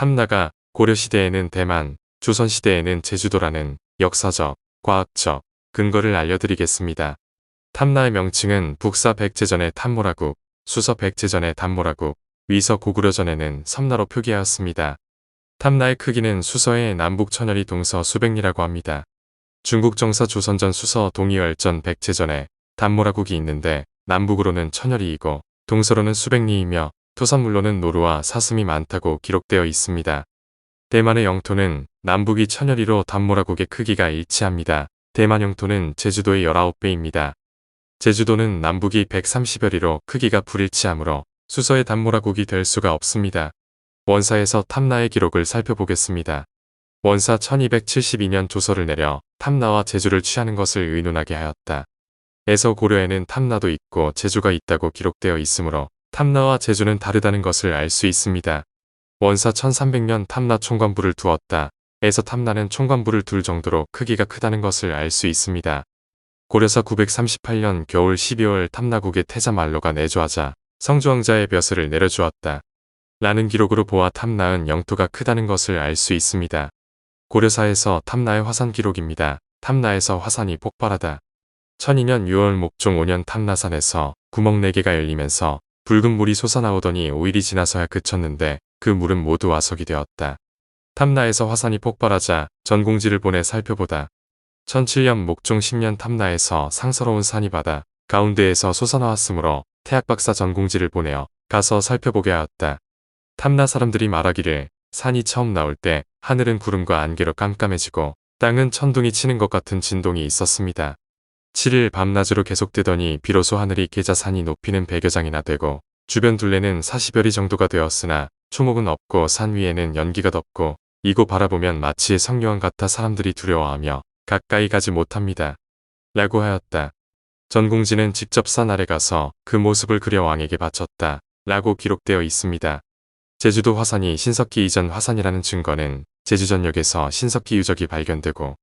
탐나가 고려시대에는 대만, 조선시대에는 제주도라는 역사적, 과학적 근거를 알려드리겠습니다. 탐나의 명칭은 북사 백제전의 탐모라국, 수서 백제전의 담모라국, 위서 고구려전에는 섬나로 표기하였습니다. 탐나의 크기는 수서의 남북 천여리 동서 수백리라고 합니다. 중국 정사 조선전 수서 동이열전 백제전에 담모라국이 있는데 남북으로는 천여리이고 동서로는 수백리이며 토산물로는 노루와 사슴이 많다고 기록되어 있습니다. 대만의 영토는 남북이 천여리로 담모라국의 크기가 일치합니다. 대만 영토는 제주도의 19배입니다. 제주도는 남북이 130여리로 크기가 불일치하므로 수서의 담모라국이 될 수가 없습니다. 원사에서 탐나의 기록을 살펴보겠습니다. 원사 1272년 조서를 내려 탐나와 제주를 취하는 것을 의논하게 하였다. 에서 고려에는 탐나도 있고 제주가 있다고 기록되어 있으므로 탐나와 제주는 다르다는 것을 알 수 있습니다. 원사 1300년 탐나 총관부를 두었다. 에서 탐나는 총관부를 둘 정도로 크기가 크다는 것을 알 수 있습니다. 고려사 938년 겨울 12월 탐나국의 태자말로가 내조하자 성주왕자의 벼슬을 내려주었다. 라는 기록으로 보아 탐나은 영토가 크다는 것을 알 수 있습니다. 고려사에서 탐나의 화산 기록입니다. 탐나에서 화산이 폭발하다. 1002년 6월 목종 5년 탐나산에서 구멍 4개가 열리면서 붉은 물이 솟아나오더니 5일이 지나서야 그쳤는데 그 물은 모두 와석이 되었다. 탐나에서 화산이 폭발하자 전공지를 보내 살펴보다. 1007년 목종 10년 탐나에서 상서로운 산이 바다 가운데에서 솟아나왔으므로 태학박사 전공지를 보내어 가서 살펴보게 하였다. 탐나 사람들이 말하기를 산이 처음 나올 때 하늘은 구름과 안개로 깜깜해지고 땅은 천둥이 치는 것 같은 진동이 있었습니다. 7일 밤낮으로 계속되더니 비로소 하늘이 개자 산이 높이는 100여 장이나 되고 주변 둘레는 40여리 정도가 되었으나 초목은 없고 산 위에는 연기가 덮고 이고 바라보면 마치 성묘원 같아 사람들이 두려워하며 가까이 가지 못합니다. 라고 하였다. 전공지는 직접 산 아래 가서 그 모습을 그려 왕에게 바쳤다. 라고 기록되어 있습니다. 제주도 화산이 신석기 이전 화산이라는 증거는 제주전역에서 신석기 유적이 발견되고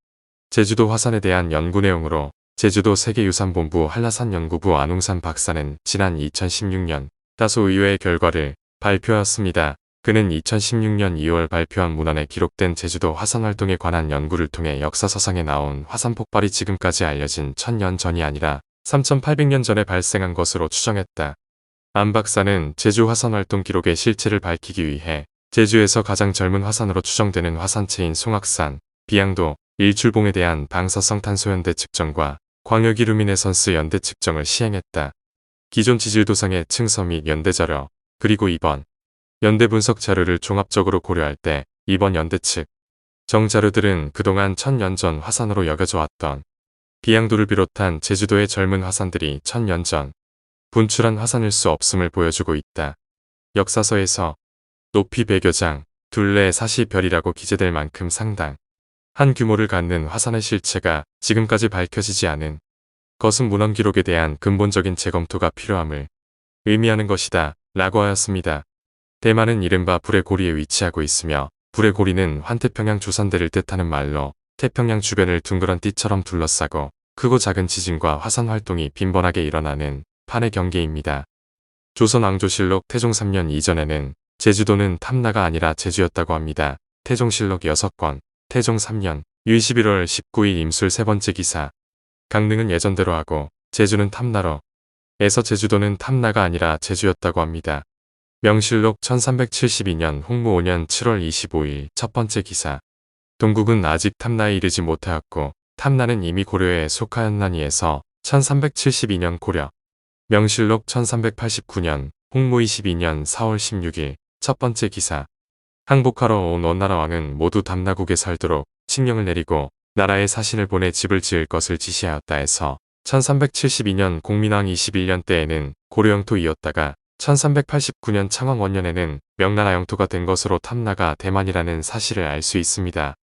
제주도 화산에 대한 연구 내용으로 제주도 세계유산본부 한라산 연구부 안웅산 박사는 지난 2016년 다소 의외의 결과를 발표하였습니다. 그는 2016년 2월 발표한 문헌에 기록된 제주도 화산 활동에 관한 연구를 통해 역사서상에 나온 화산 폭발이 지금까지 알려진 1000년 전이 아니라 3800년 전에 발생한 것으로 추정했다. 안 박사는 제주 화산 활동 기록의 실체를 밝히기 위해 제주에서 가장 젊은 화산으로 추정되는 화산체인 송악산, 비양도, 일출봉에 대한 방사성 탄소 연대 측정과 광역이 루미네선스 연대 측정을 시행했다. 기존 지질도상의 층서 및 연대 자료, 그리고 이번 연대 분석 자료를 종합적으로 고려할 때 이번 연대 측 정자료들은 그동안 1000년 전 화산으로 여겨져 왔던 비양도를 비롯한 제주도의 젊은 화산들이 1000년 전 분출한 화산일 수 없음을 보여주고 있다. 역사서에서 높이 100여 장, 둘레 40별이라고 기재될 만큼 상당 한 규모를 갖는 화산의 실체가 지금까지 밝혀지지 않은 것은 문헌 기록에 대한 근본적인 재검토가 필요함을 의미하는 것이다. 라고 하였습니다. 대만은 이른바 불의 고리에 위치하고 있으며 불의 고리는 환태평양 조산대를 뜻하는 말로 태평양 주변을 둥그런 띠처럼 둘러싸고 크고 작은 지진과 화산 활동이 빈번하게 일어나는 판의 경계입니다. 조선 왕조실록 태종 3년 이전에는 제주도는 탐나가 아니라 제주였다고 합니다. 태종실록 6권, 태종 3년, 유 11월 19일 임술 3번째 기사. 강릉은 예전대로 하고 제주는 탐나로 에서 제주도는 탐나가 아니라 제주였다고 합니다. 명실록 1372년 홍무 5년 7월 25일 첫 번째 기사. 동국은 아직 탐나에 이르지 못하였고 탐나는 이미 고려에 속하였나니에서 1372년 고려. 명실록 1389년 홍무 22년 4월 16일 첫 번째 기사. 항복하러 온 원나라 왕은 모두 담나국에 살도록 칙령을 내리고 나라에 사신을 보내 집을 지을 것을 지시하였다 해서 1372년 공민왕 21년 때에는 고려 영토이었다가 1389년 창왕 원년에는 명나라 영토가 된 것으로 탐나가 대만이라는 사실을 알 수 있습니다.